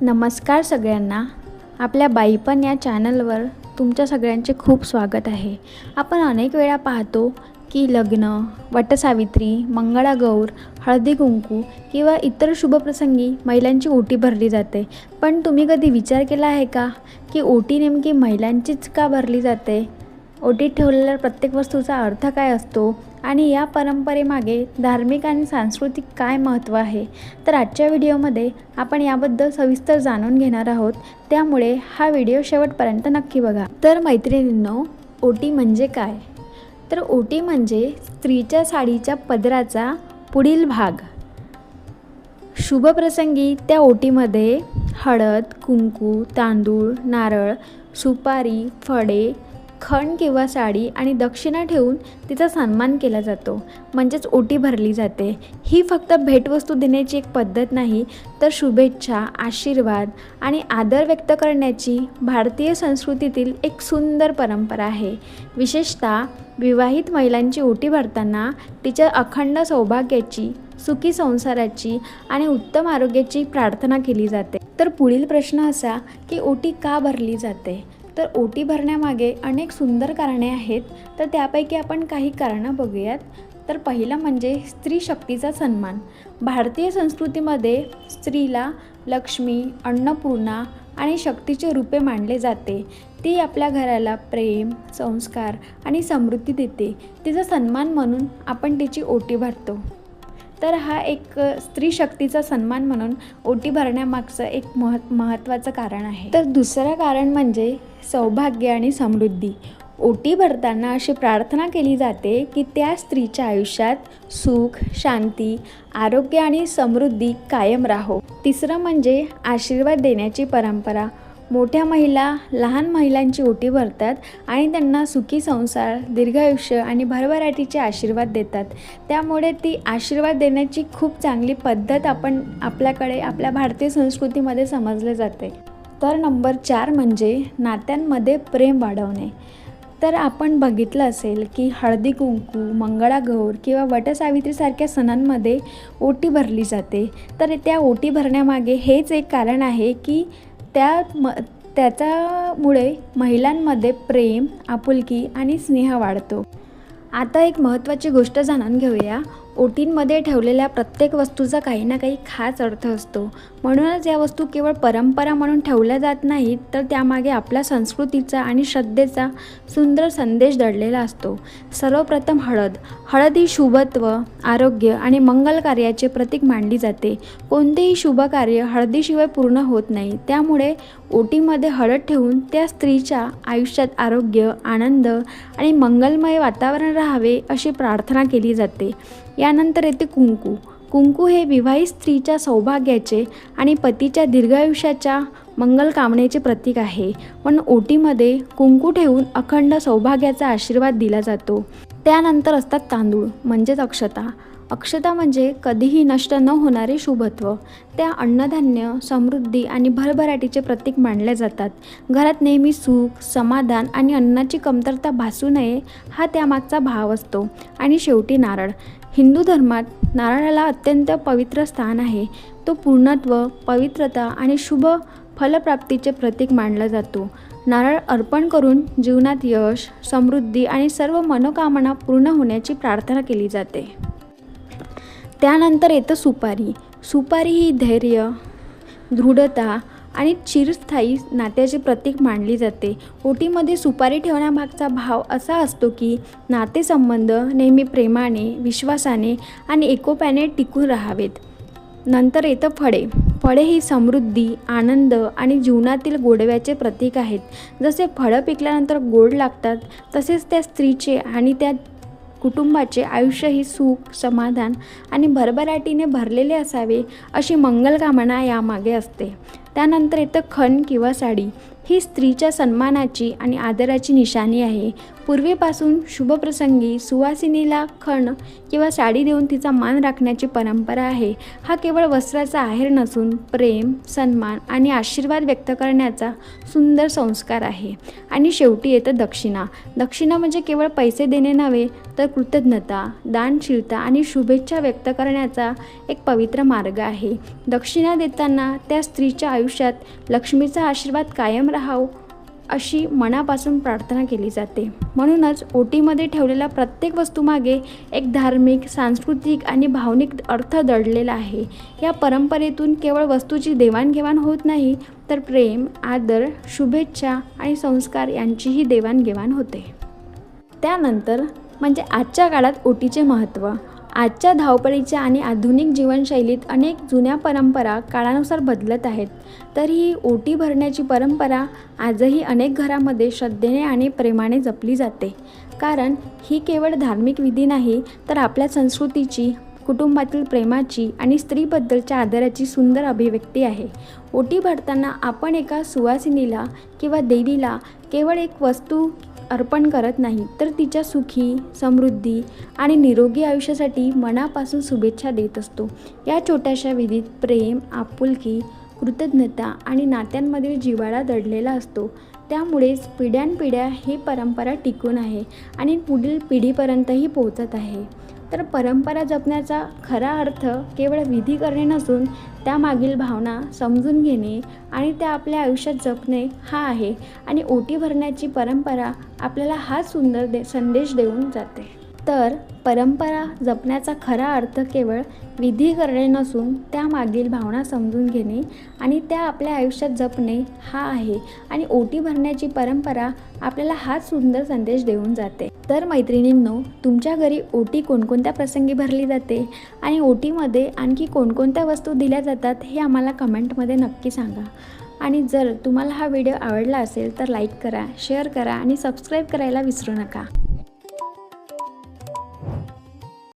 नमस्कार सगळ्यांना. आपल्या बाईपण या चॅनलवर तुमच्या सगळ्यांचे खूप स्वागत आहे. आपण अनेक वेळा पाहतो की लग्न, वटसावित्री, मंगळागौर, हळदी कुंकू किंवा इतर शुभप्रसंगी महिलांची ओटी भरली जाते. पण तुम्ही कधी विचार केला आहे का की ओटी नेमकी महिलांचीच का भरली जाते? ओटीत ठेवलेल्या प्रत्येक वस्तूचा अर्थ काय असतो आणि या परंपरेमागे धार्मिक आणि सांस्कृतिक काय महत्त्व आहे? तर आजच्या व्हिडिओमध्ये आपण याबद्दल सविस्तर जाणून घेणार आहोत. त्यामुळे हा व्हिडिओ शेवटपर्यंत नक्की बघा. तर मैत्रिणींनो, ओटी म्हणजे काय? तर ओटी म्हणजे स्त्रीच्या साडीच्या पदराचा पुढील भाग. शुभप्रसंगी त्या ओटीमध्ये हळद, कुंकू, तांदूळ, नारळ, सुपारी, फळे, खण किंवा साडी आणि दक्षिणा ठेवून तिचा सन्मान केला जातो, म्हणजेच ओटी भरली जाते. ही फक्त भेटवस्तू देण्याची एक पद्धत नाही, तर शुभेच्छा, आशीर्वाद आणि आदर व्यक्त करण्याची भारतीय संस्कृतीतील एक सुंदर परंपरा आहे. विशेषतः विवाहित महिलांची ओटी भरताना तिच्या अखंड सौभाग्याची, सुखी संसाराची आणि उत्तम आरोग्याची प्रार्थना केली जाते. तर पुढील प्रश्न असा की ओटी का भरली जाते? तर ओटी भरण्यामागे अनेक सुंदर कारणे आहेत. तर त्यापैकी आपण काही कारणं बघूयात. तर पहिलं म्हणजे स्त्री शक्तीचा सन्मान. भारतीय संस्कृतीमध्ये स्त्रीला लक्ष्मी, अन्नपूर्णा आणि शक्तीचे रूपे मानले जाते. ती आपल्या घराला प्रेम, संस्कार आणि समृद्धी देते. तिचा सन्मान म्हणून आपण तिची ओटी भरतो. तर हा एक स्त्री शक्तीचा सन्मान म्हणून ओटी भरण्यामागचं एक महत्त्वाचं कारण आहे. तर दुसरं कारण म्हणजे सौभाग्य आणि समृद्धी. ओटी भरताना अशी प्रार्थना केली जाते की त्या स्त्रीच्या आयुष्यात सुख, शांती, आरोग्य आणि समृद्धी कायम राहो. तिसरं म्हणजे आशीर्वाद देण्याची परंपरा. मोठ्या महिला लहान महिलांची ओटी भरतात आणि त्यांना सुखी संसार, दीर्घायुष्य आणि भरभराटीचे आशीर्वाद देतात. त्यामुळे ती आशीर्वाद देण्याची खूप चांगली पद्धत आपल्याकडे आपल्या भारतीय संस्कृतीमध्ये समजले जाते. तर नंबर 4 म्हणजे नात्यांमध्ये प्रेम वाढवणे. तर आपण बघितलं असेल की हळदी कुंकू, मंगळागौर किंवा वटसावित्रीसारख्या सणांमध्ये ओटी भरली जाते. तर त्या ओटी भरण्यामागे हेच एक कारण आहे की त्याच्यामुळे महिलांमध्ये प्रेम, आपुलकी आणि स्नेह वाढतो. आता एक महत्त्वाची गोष्ट जाणून घेऊया. ओटींमध्ये ठेवलेल्या प्रत्येक वस्तूचा काही ना काही खास अर्थ असतो. म्हणूनच या वस्तू केवळ परंपरा म्हणून ठेवल्या जात नाहीत, तर त्यामागे आपल्या संस्कृतीचा आणि श्रद्धेचा सुंदर संदेश दडलेला असतो. सर्वप्रथम हळद ही शुभत्व, आरोग्य आणि मंगल कार्याचे प्रतीक मानली जाते. कोणतेही शुभ कार्य हळदीशिवाय पूर्ण होत नाही. त्यामुळे ओटीमध्ये हळद ठेवून त्या स्त्रीच्या आयुष्यात आरोग्य, आनंद आणि मंगलमय वातावरण राहावे अशी प्रार्थना केली जाते. यानंतर येते कुंकू. कुंकू हे विवाहित स्त्रीच्या सौभाग्याचे आणि पतीच्या दीर्घायुष्याच्या मंगल कामनेचे प्रतीक आहे. पण ओटीमध्ये कुंकू ठेवून अखंड सौभाग्याचा आशीर्वाद दिला जातो. त्यानंतर असतात तांदूळ म्हणजेच अक्षता. अक्षता म्हणजे कधीही नष्ट न होणारे शुभत्व. त्या अन्नधान्य, समृद्धी आणि भरभराटीचे प्रतीक मानले जातात. घरात नेहमी सुख, समाधान आणि अन्नाची कमतरता भासू नये हा त्यामागचा भाव असतो. आणि शेवटी नारळ. हिंदू धर्मात नारळाला अत्यंत पवित्र स्थान आहे. तो पूर्णत्व, पवित्रता आणि शुभ फलप्राप्तीचे प्रतीक मानला जातो. नारळ अर्पण करून जीवनात यश, समृद्धी आणि सर्व मनोकामना पूर्ण होण्याची प्रार्थना केली जाते. त्यानंतर येतं सुपारी. सुपारी ही धैर्य, दृढता आणि चिरस्थायी नात्याचे प्रतीक मानली जाते. ओटीमध्ये सुपारी ठेवण्यामागचा भाव असा असतो की नातेसंबंध नेहमी प्रेमाने, विश्वासाने आणि एकोप्याने टिकून राहावेत. नंतर येतं फळे. फळे ही समृद्धी, आनंद आणि जीवनातील गोडव्याचे प्रतीक आहेत. जसे फळं पिकल्यानंतर गोड लागतात, तसेच त्या स्त्रीचे आणि त्या कुटुंबाचे आयुष्य ही सुख, समाधान आणि भरभराटीने भरलेले असावे अशी मंगलकामना यामागे असते. त्यानंतर येतं खण किंवा साडी. ही स्त्रीच्या सन्मानाची आणि आदराची निशाणी आहे. पूर्वीपासून शुभप्रसंगी सुवासिनीला खण किंवा साडी देऊन तिचा मान राखण्याची परंपरा आहे. हा केवळ वस्त्राचा आहेर नसून प्रेम, सन्मान आणि आशीर्वाद व्यक्त करण्याचा सुंदर संस्कार आहे. आणि शेवटी येतं दक्षिणा. दक्षिणा म्हणजे केवळ पैसे देणे नव्हे, तर कृतज्ञता, दानशीलता आणि शुभेच्छा व्यक्त करण्याचा एक पवित्र मार्ग आहे. दक्षिणा देताना त्या स्त्रीच्या आयुष्यात लक्ष्मीचा आशीर्वाद कायम राहावा अशी मनापासून प्रार्थना केली जाते. म्हणूनच ओटीमध्ये ठेवलेल्या प्रत्येक वस्तूमागे एक धार्मिक, सांस्कृतिक आणि भावनिक अर्थ दडलेला आहे. या परंपरेतून केवळ वस्तूची देवाणघेवाण होत नाही, तर प्रेम, आदर, शुभेच्छा आणि संस्कार यांचीही देवाणघेवाण होते. त्यानंतर म्हणजे आजच्या काळात ओटीचे महत्त्व. आजच्या धावपळीच्या आणि आधुनिक जीवनशैलीत अनेक जुन्या परंपरा काळानुसार बदलत आहेत. तर ही ओटी भरण्याची परंपरा आजही अनेक घरामध्ये श्रद्धेने आणि प्रेमाने जपली जाते. कारण ही केवळ धार्मिक विधी नाही, तर आपल्या संस्कृतीची, कुटुंबातील प्रेमाची आणि स्त्रीबद्दलच्या आदराची सुंदर अभिव्यक्ती आहे. ओटी भरताना आपण एका सुवासिनीला किंवा देवीला केवळ एक वस्तू अर्पण करत नाही, तर तिच्या सुखी, समृद्धी आणि निरोगी आयुष्यासाठी मनापासून शुभेच्छा देत असतो. या छोट्याशा विधीत प्रेम, आपुलकी, कृतज्ञता आणि नात्यांमधील जिव्हाळा दडलेला असतो. त्यामुळेच पिढ्यानपिढ्या ही परंपरा टिकून आहे आणि पुढील पिढीपर्यंतही पोहोचत आहे. तर परंपरा जपण्याचा खरा अर्थ केवळ विधी करणे नसून त्यामागील भावना समजून घेणे आणि त्या आपल्या आयुष्यात जपणे हा आहे. आणि ओटी भरण्याची परंपरा आपल्याला हा सुंदर संदेश देऊन जाते. तर परंपरा जपण्याचा खरा अर्थ केवळ विधी करणे नसून त्यामागील भावना समजून घेणे आणि त्या आपल्या आयुष्यात जपणे हा आहे. आणि ओटी भरण्याची परंपरा आपल्याला हा सुंदर संदेश देऊन जाते. तर मैत्रिणींनो, तुमच्या घरी ओटी कोणकोणत्या प्रसंगी भरली जाते आणि ओटीमध्ये आणखी कोणकोणत्या वस्तू दिल्या जातात हे आम्हाला कमेंटमध्ये नक्की सांगा. आणि जर तुम्हाला हा व्हिडिओ आवडला असेल तर लाईक करा, शेअर करा आणि सबस्क्राईब करायला विसरू नका.